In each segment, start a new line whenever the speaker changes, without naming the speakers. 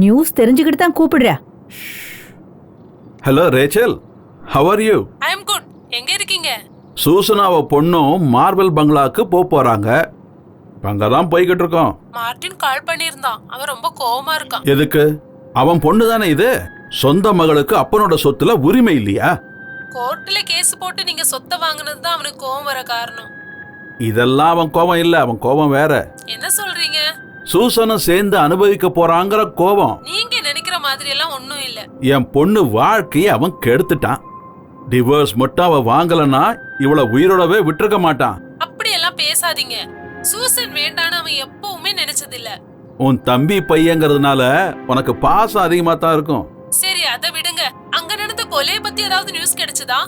News தெரிஞ்சுக்கிட்டு தான் கூப்பிடுற.
Hello Rachel, how are you?
I am good. எங்க இருக்கீங்க?
சூசனாவ பொண்ணும் மார்பல் பங்களாக்கு போறாங்க. அங்கதான் போய்கிட்டு இருக்கோம்.
மார்டின் கால் பண்ணியிருந்தான். அவன் ரொம்ப கோவமா இருக்கான்.
எதுக்கு? அவன் பொண்ணு தானே இது. சொந்த மகளுக்கு அப்பனோட சொத்துல உரிமை இல்லையா?
கோர்ட்ல கேஸ் போட்டு நீங்க சொத்தை வாங்குனது தான் அவனுக்கு கோவம் வர காரணம்.
இதெல்லாம் அவன் கோபம் இல்ல, அவன் கோபம் வேற.
என்ன சொல்றீங்க?
சூசனும் சேர்ந்து அனுபவிக்க போறாங்கிற கோபம்.
நீங்க நினைக்கிற மாதிரி எல்லாம் ஒண்ணும் இல்ல.
என் பொண்ணு வாழ்க்கையை அவன் கெடுத்துட்டான். டிவோர்ஸ் மட்டும் அவ வாங்கலன்னா இவள உயிரோடவே விட்டுருக்க மாட்டான்.
அப்படி எல்லாம் பேசாதீங்க. சூசன் வேண்டான்னு அவன் எப்பவுமே நினைச்சதில்ல.
உன் தம்பி பையங்கிறதுனால உனக்கு பாசம் அதிகமா தான் இருக்கும்.
சரி, அதை விடுங்க. அங்க நடந்த கொலையை பத்தி ஏதாவது நியூஸ் கிடைச்சதா?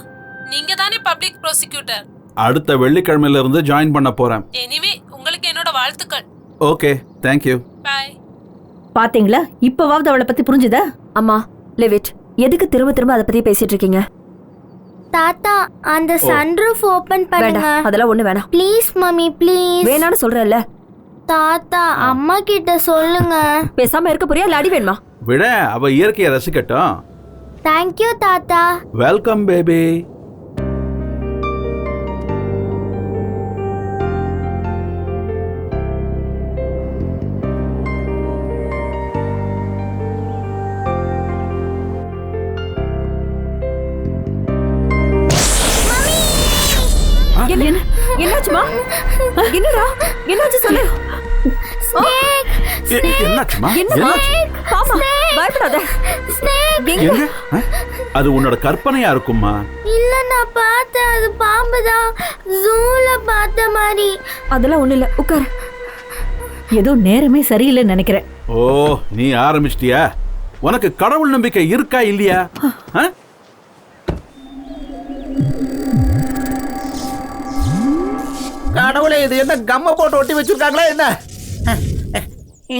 நீங்க தானே பப்ளிக் ப்ராசிக்யூட்டர்.
அடுத்த வெள்ளிக்கிழமையில இருந்து ஜாயின் பண்ண போறேன்.
எனிவே, உங்களுக்கு என்னோட வாழ்த்துக்கள்.
Okay, thank you.
பை.
பாத்தீங்களா, இப்பவாவது அவளை பத்தி புரிஞ்சுதா?
அம்மா லிவிட், எதுக்கு திரும்ப திரும்ப அதை பத்தி பேசிட்டு இருக்கீங்க?
தாத்தா, அந்த சன்ரூஃப் ஓபன் பண்ணுங்க.
வேண்டாம், அதெல்லாம் ஒண்ணு வேணாம்.
Please mummy, please.
வேணான்னு சொல்றேன்ல.
தாத்தா, அம்மா கிட்ட சொல்லுங்க.
பேசாம இருக்க போறியா இல்ல அடி வேணுமா?
விட, அவ இயற்கையை ரசிக்கட்டும்.
தேங்க்யூ தாத்தா.
Welcome baby.
என்னாச்சுமா? என்னடா என்னாச்சு சொல்லு.
என்னாச்சுமா?
என்னமா? பாப்பா, பயப்படாத.
எங்க? அது உன்னோட கற்பனையா இருக்குமா?
இல்ல, நான் பார்த்தேன். அது பாம்பு தான். ஜூல பார்த்த மாதிரி.
அதெல்லாம் ஒண்ணு இல்ல, உட்காரு.
ஏதோ நேரமே சரியில்லைன்னு நினைக்கிறேன்.
ஓ, நீ ஆரம்பிச்சிட்டியா? உனக்கு கடவுள் நம்பிக்கை இருக்கா இல்லையா?
கடவுளே, இது என்ன கம்ம போட்டு ஒட்டி வச்சிருக்காங்களா என்ன?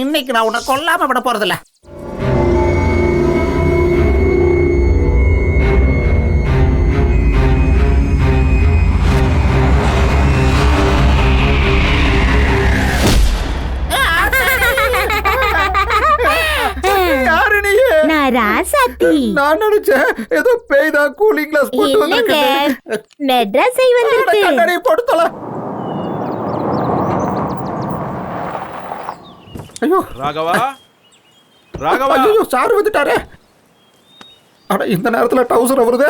இன்னைக்கு நான் உன்னை கொல்லாம விட போறதில்ல.
நான் ராசாத்தி.
நான் நினைச்சேன் ஏதோ பேய்தா கூலிங் கிளாஸ் போட்டு வந்திருக்கேன்.
மெட்ராஸை வந்திருக்கு.
கண்ணாடி போட்டு தொலை. ஐயோ
ராகவா, ராகவா.
ஐயோ, சார் வந்துட்டாரே. அட, இந்த நேரத்துல டவுசர் வருது.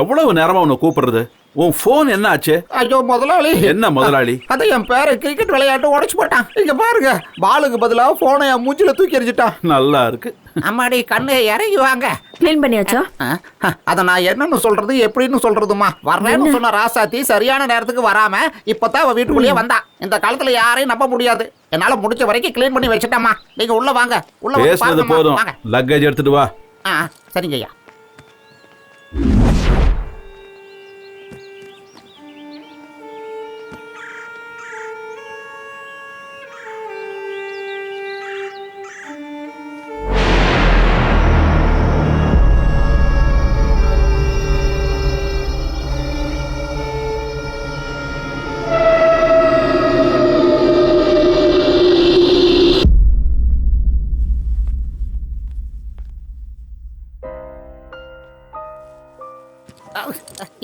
எவ்வளவு நேரமா உன்னை கூப்பிடுறது? உன் போன் என்ன ஆச்சு?
ஐயோ முதலாளி.
என்ன முதலாளி?
அத என் பேரை கிரிக்கெட் விளையாட்டு உடைச்சு போட்டான். இங்க பாருங்க, பாலுக்கு பதிலா போனை என் மூஞ்சில தூக்கி எறிஞ்சிட்டான்.
நல்லா இருக்கு.
அம்மாடி, கண்ணு இறங்கி வாங்க.
க்ளீன் பண்ணியாச்சா?
அத நான் என்னன்னு சொல்றது, எப்படின்னு சொல்றதுமா? வர்றேன்னு சொன்ன ராசாத்தி சரியான நேரத்துக்கு வராம இப்பதான் அவ வீட்டுக்குள்ளேயே வந்தா. இந்த காலத்துல யாரையும் நம்ப முடியாது. என்னால முடிஞ்ச வரைக்கும் க்ளீன் பண்ணி வச்சுட்டேம்மா. நீங்க உள்ள வாங்க. உள்ள வந்து
பேசுனது
பாருங்கம்மா.
போதும்.
வாங்க.
லக்கேஜ் எடுத்துட்டு வா.
சரிங்க ஐயா.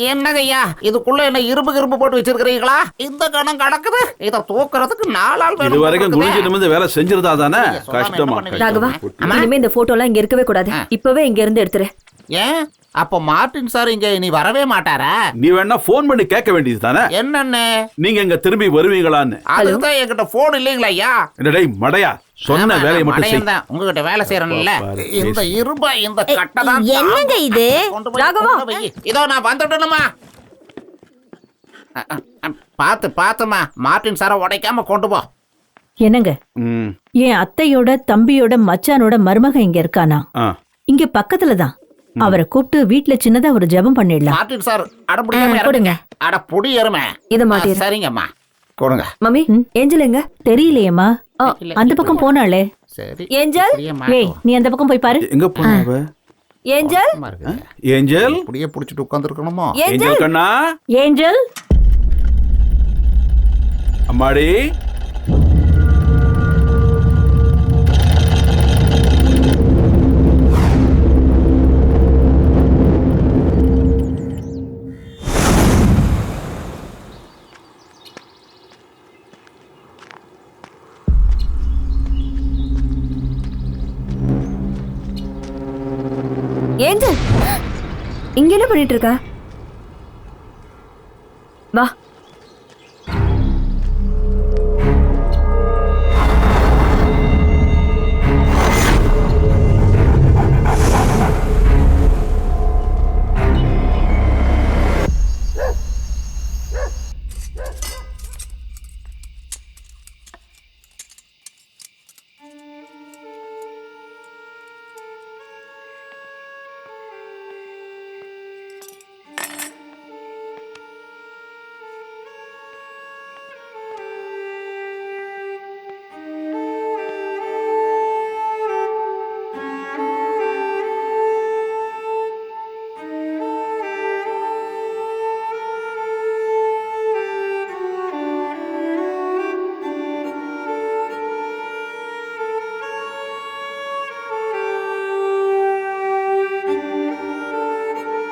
என்னங்க ஐயா, இதுக்குள்ள என்ன இரும்பு போட்டு வச்சிருக்கீங்களா? இந்த கணம் கடக்குது. இத தூக்குறதுக்கு 4 ஆள் வேணும்.
இது வரைக்கும் குனிஞ்சு நிமிர்ந்து வேலை செஞ்சிருந்தா தானே? கஷ்டமா.
ராகவா, இனிமே இந்த போட்டோ எல்லாம் இங்க இருக்கவே கூடாது. இப்பவே இங்க இருந்து எடுத்துரு.
ஏன்? அப்ப மார்டின் சார் இங்க இனி வரவே மாட்டாரா?
நீ வேணா போன் பண்ணி கேட்க வேண்டியது தானே?
என்னன்னு?
நீங்க இங்க திரும்பி வருவீங்களான்னு.
அதுதான் என்கிட்ட போன் இல்லைங்களா ஐயா?
டேய் மடையா, சொன்ன வேலையை மட்டும் செய்.
உங்ககிட்ட வேலை செய்யறேன்ல. இந்த இரும்பை இந்த கட்டை தான்.
என்னங்க இது?
ராகவா,
இதோ நான் வந்துட்டேனுமா. பாத்துமா, மார்டின் சாரை உடைக்காம கொண்டு போ.
என்னங்க, என் அத்தையோட தம்பியோட மச்சானோட மருமக இங்க இருக்கானா? இங்க பக்கத்துல தான். அவரை கூப்பிட்டு வீட்டுல சின்னதா ஒரு ஜெபம் பண்ணிடலாம்.
மார்டின் சார் அடம்புடியாம
கொடுங்க.
அட புடி எருமை.
இத மாட்டிரு.
சரிங்கம்மா, கொடுங்க.
மம்மி, ஏஞ்சல் எங்க?
தெரியலையேம்மா. அந்த பக்கம் போனாளே.
சரி.
ஏஞ்சல்,
ஏய், நீ அந்த பக்கம் போய் பாரு.
எங்க போனவ?
ஏஞ்சல்,
ஏஞ்சல்,
புடியே புடிச்சிட்டு உட்கார்ந்து இருக்கணுமா?
ஏஞ்சல் கண்ணா,
ஏஞ்சல்,
அம்மாடி.
ஏஞ்சல் இங்க என்ன பண்ணிட்டு இருக்க? வா.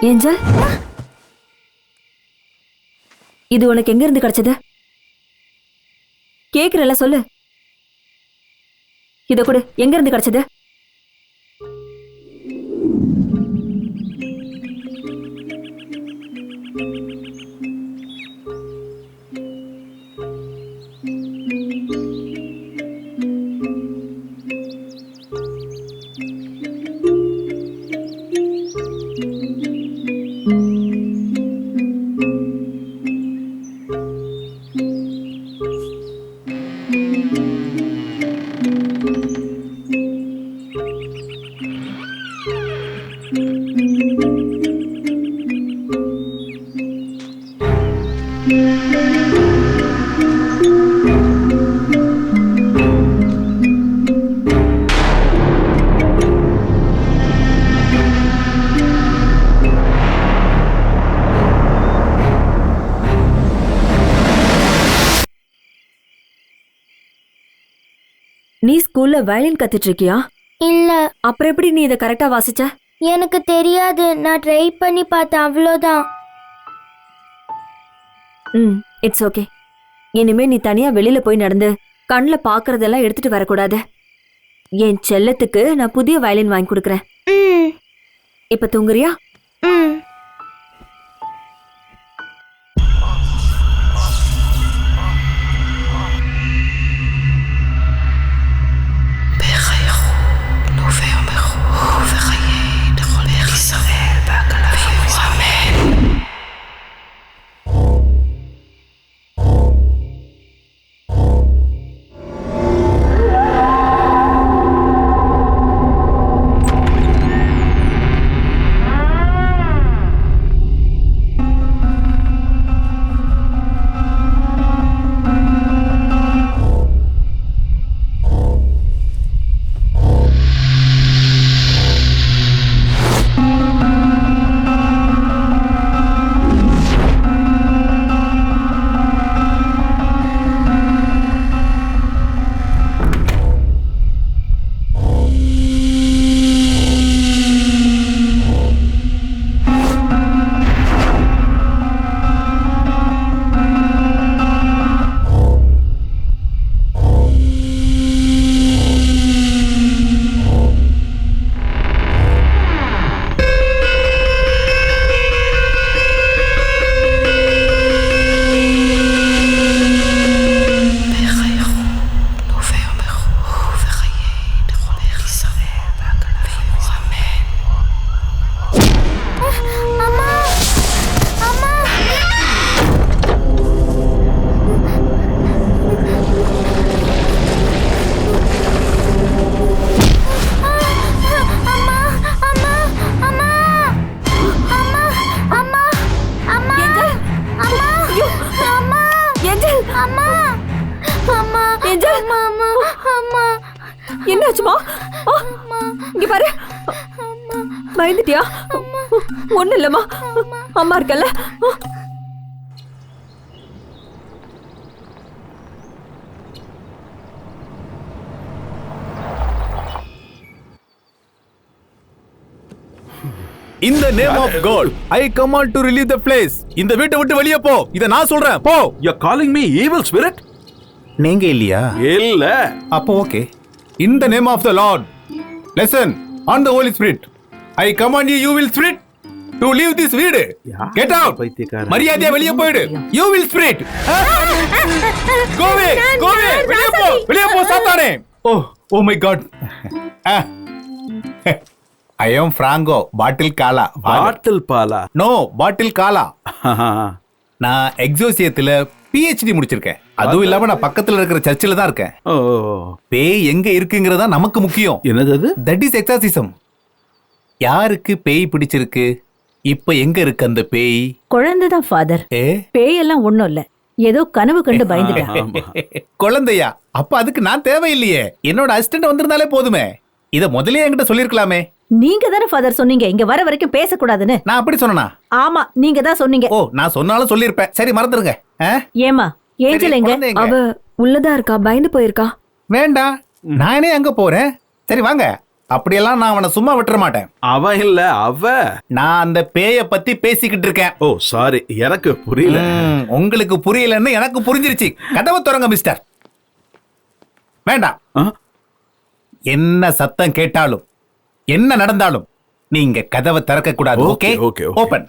ஏஞ்சல், இது உனக்கு எங்க இருந்து கிடைச்சது? கேக்குறல சொல்லு. இத கொடு, எங்க இருந்து கிடைச்சது? நீ ஸ்கூல்ல வயலின் கத்துட்டு இருக்கியா?
இல்ல,
அப்புறம் எப்படி நீ இதை கரெக்டா வாசிச்ச?
எனக்கு தெரியாது. நான் ட்ரை பண்ணி பார்த்தேன், அவ்வளோதான்.
It's okay. இனிமே நீ தனியா வெளியில போய் நடந்து கண்ணுல பாக்குறதெல்லாம் எடுத்துட்டு வரக்கூடாது. என் செல்லத்துக்கு நான் புதிய வயலின் வாங்கி கொடுக்கறேன்.
ம்
இப்ப தூங்குறியா?
ம்
என்னாச்சுமா? இங்க பாரு. பயந்துட்டியா? ஒண்ணு இல்லம்மா, அம்மா இருக்கல்ல.
In the name of God, I command to relieve the place. இந்த வீட்டை விட்டு வெளியே போ. இத நான் சொல்றேன். போ.
You're calling me evil spirit?
நீங்க இல்லையா?
இல்ல.
அப்போ okay. In the name of the Lord. Listen on the Holy Spirit. I command you will spirit to leave this வீடு. Get out.
பைத்தியக்காரன்.
மரியாதையா வெளியே போயிடு. You will spirit. கோவே வெளியே போ சாத்தானே. Oh my God. I am Franco பாட்டில் காலா.
பாட்டில் பாலா?
நோ, பாட்டில் காலா. நான் எக்ஸோசியத்துல PhD முடிச்சிருக்கேன். அதுவும் இல்லாம நான் பக்கத்துல இருக்கிற சர்ச்சில் தான் இருக்கேன்.
ஓ,
பேய் எங்க இருக்குங்கிறதா நமக்கு முக்கியம்.
என்னது அது?
That is exorcism. யாருக்கு பேய் பிடிச்சிருக்கு? இப்ப எங்க இருக்கு அந்த பேய்?
குழந்தைதான் ஃபாதர்.
ஏ
பேயெல்லாம் ஒண்ணும் இல்ல, ஏதோ கனவு கண்டு பயந்துட்டான்.
ஆமா.
குழந்தையா? அப்ப அதுக்கு நான் தேவையில்லையே, என்னோட அசிஸ்டன்ட் வந்திருந்தாலே போதுமே. இத முதல்லயே என்கிட்ட சொல்லிருக்கலாமே.
நீங்க தானே ஃபாதர் சொன்னீங்க இங்க வர வரைக்கும் பேசக்கூடாதுன்னு.
நான் அப்படி சொன்னா?
ஆமா, நீங்க தான் சொன்னீங்க.
ஓ, நான் சொன்னாலும் சொல்லிருப்பேன். சரி, மறந்துருங்க.
ஏமா ஏஞ்சல் எங்க?
அவ உள்ளதா இருக்கா, பயந்து போயிருக்கா.
வேண்டாம், நானே அங்க போறேன். சரி வாங்க. அப்படியெல்லாம் நான் அவனை சும்மா விட்டுற மாட்டேன்.
அவன் இல்ல, அவ.
நான் அந்த பேய பத்தி பேசிக்கிட்டு இருக்கேன்.
ஓ சாரி, எனக்கு புரியல.
உங்களுக்கு புரியலன்னு எனக்கு புரிஞ்சிருச்சு. கதவை திறங்க மிஸ்டர். வேண்டாம்.
ஆ?
என்ன சத்தம் கேட்டாலும் என்ன நடந்தாலும் நீங்க கதவை திறக்க கூடாது. Okay
okay, okay.
Open.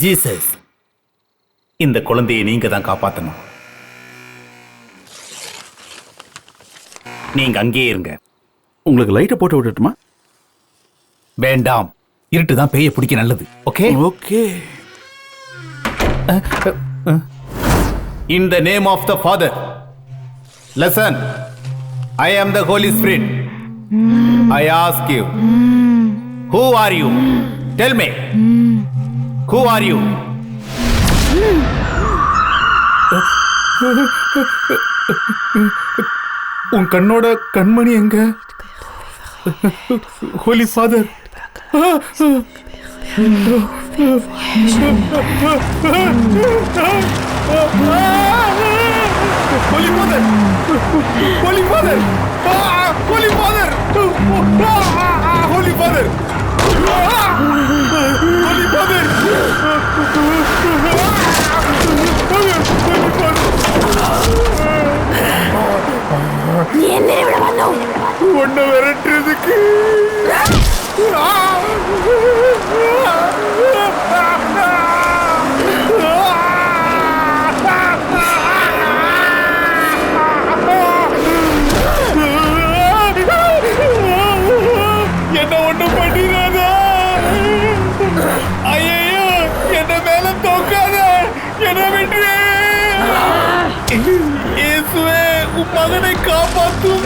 Jesus, இந்த குழந்தையை நீங்க தான் காப்பாத்தணும். நீங்க அங்கேயே இருங்க.
உங்களுக்கு லைட்டை போட்டு விட்டுட்டுமா?
வேண்டாம், இருட்டு தான் பேயை பிடிக்க நல்லது. Okay
okay.
In the name of the Father, listen, I am the Holy Spirit. I ask you, who are you? Tell me, who are you? உன் கண்ணோட கண்மணி எங்க? Holy Father. Holy Father! Holy Father! Holy Father! Holy Father! Holy Father! ஒன்ன விரட்டுறதுக்கு என்ன ஒண்ணும் பண்ணிடாத. ஐயோ, என்ன மேல தோக்காத, என்ன விட்டு. இயேசுவே, உன் மகனை காப்பாத்தும்.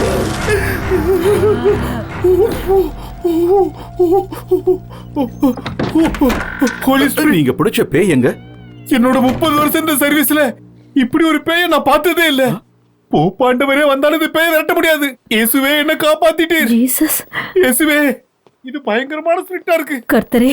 நீங்க பிடிச்ச பேய் எங்க?
என்னோட 30 வருஷம் இந்த சர்வீஸ்ல இப்படி ஒரு பேயை நான் பார்த்ததே இல்ல. போப்பாண்டவரே வந்தாலும் இந்த பேயை விரட்ட முடியாது. இயேசுவே, என்ன காப்பாத்திட்டீர்.
ஜீசஸ்,
இயேசுவே, இது பயங்கரமான ஸ்ட்ரிக்ட்டா இருக்கு.
கர்த்தரே